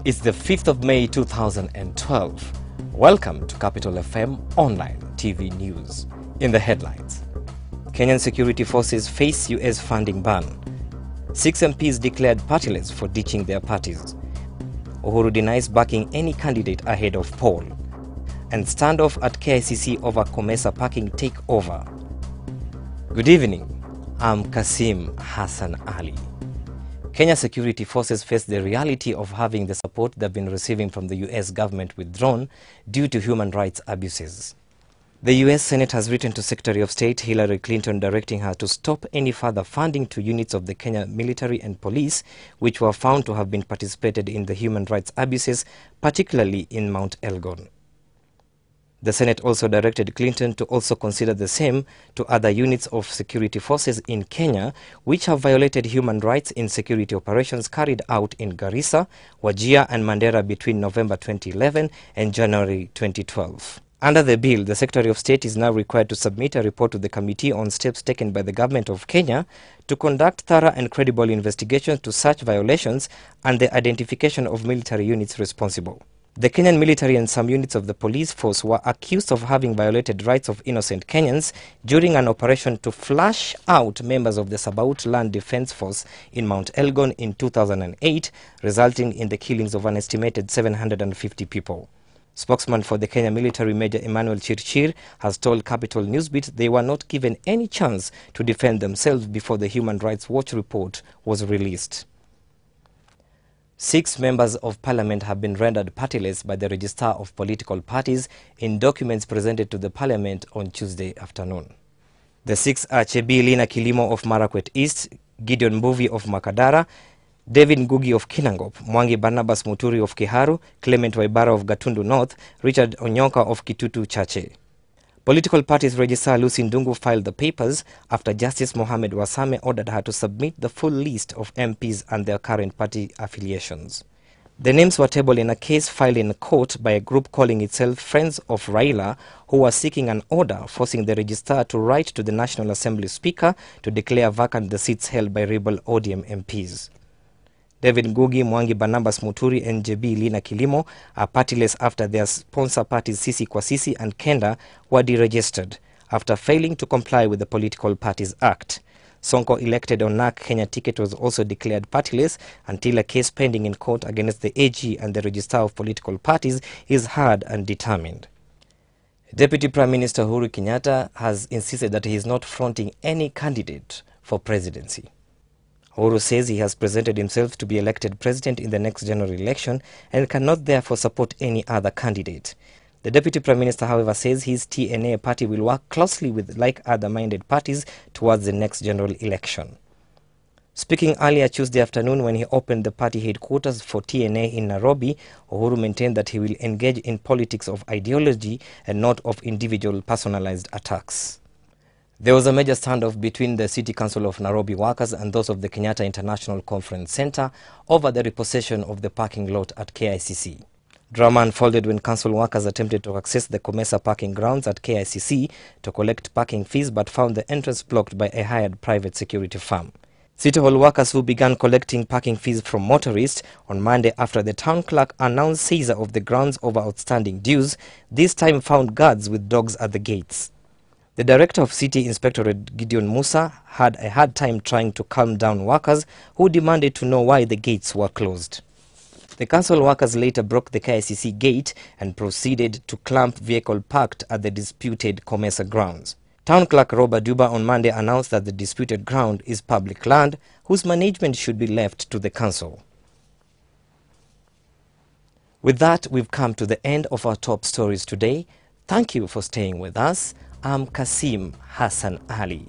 It's the 5th of May 2012. Welcome to Capital FM Online TV News. In the headlines, Kenyan security forces face US funding ban. 6 MPs declared partyless for ditching their parties. Uhuru denies backing any candidate ahead of poll. And standoff at KICC over COMESA parking takeover. Good evening, I'm Kasim Hassan Ali. Kenya security forces face the reality of having the support they've been receiving from the US government withdrawn due to human rights abuses. The US Senate has written to Secretary of State Hillary Clinton directing her to stop any further funding to units of the Kenya military and police which were found to have been participated in the human rights abuses, particularly in Mount Elgon. The Senate also directed Clinton to also consider the same to other units of security forces in Kenya which have violated human rights in security operations carried out in Garissa, Wajir and Mandera between November 2011 and January 2012. Under the bill, the Secretary of State is now required to submit a report to the Committee on steps taken by the Government of Kenya to conduct thorough and credible investigations to such violations and the identification of military units responsible. The Kenyan military and some units of the police force were accused of having violated rights of innocent Kenyans during an operation to flush out members of the Sabaot Land Defense Force in Mount Elgon in 2008, resulting in the killings of an estimated 750 people. Spokesman for the Kenya military, Major Emmanuel Chirchir, has told Capital Newsbeat they were not given any chance to defend themselves before the Human Rights Watch report was released. 6 members of parliament have been rendered partyless by the Registrar of Political Parties in documents presented to the parliament on Tuesday afternoon. The 6 are Chebi Lina Kilimo of Marakwet East, Gideon Mbuvi of Makadara, David Ngugi of Kinangop, Mwangi Barnabas Muturi of Kiharu, Clement Waibara of Gatundu North, Richard Onyonka of Kitutu Chache. Political Parties Registrar Lucy Ndungu filed the papers after Justice Mohamed Wasame ordered her to submit the full list of MPs and their current party affiliations. The names were tabled in a case filed in court by a group calling itself Friends of Raila, who was seeking an order forcing the registrar to write to the National Assembly Speaker to declare vacant the seats held by rebel ODM MPs. David Ngugi, Mwangi Barnabas Muturi and JB Lina Kilimo are partyless after their sponsor parties Sisi kwa Sisi and Kenda were deregistered after failing to comply with the Political Parties Act. Sonko, elected on NARC Kenya ticket, was also declared partyless until a case pending in court against the AG and the Registrar of Political Parties is heard and determined. Deputy Prime Minister Uhuru Kenyatta has insisted that he is not fronting any candidate for presidency. Uhuru says he has presented himself to be elected president in the next general election and cannot therefore support any other candidate. The Deputy Prime Minister, however, says his TNA party will work closely with like other-minded parties towards the next general election. Speaking earlier Tuesday afternoon when he opened the party headquarters for TNA in Nairobi, Uhuru maintained that he will engage in politics of ideology and not of individual personalized attacks. There was a major standoff between the City Council of Nairobi workers and those of the Kenyatta International Conference Center over the repossession of the parking lot at KICC. Drama unfolded when council workers attempted to access the COMESA parking grounds at KICC to collect parking fees but found the entrance blocked by a hired private security firm. City Hall workers who began collecting parking fees from motorists on Monday after the town clerk announced seizure of the grounds over outstanding dues, this time found guards with dogs at the gates. The Director of City Inspectorate, Gideon Musa, had a hard time trying to calm down workers who demanded to know why the gates were closed. The council workers later broke the KICC gate and proceeded to clamp vehicle parked at the disputed COMESA grounds. Town Clerk Robert Duba on Monday announced that the disputed ground is public land whose management should be left to the council. With that, we've come to the end of our top stories today. Thank you for staying with us. I'm Kasim Hassan Ali.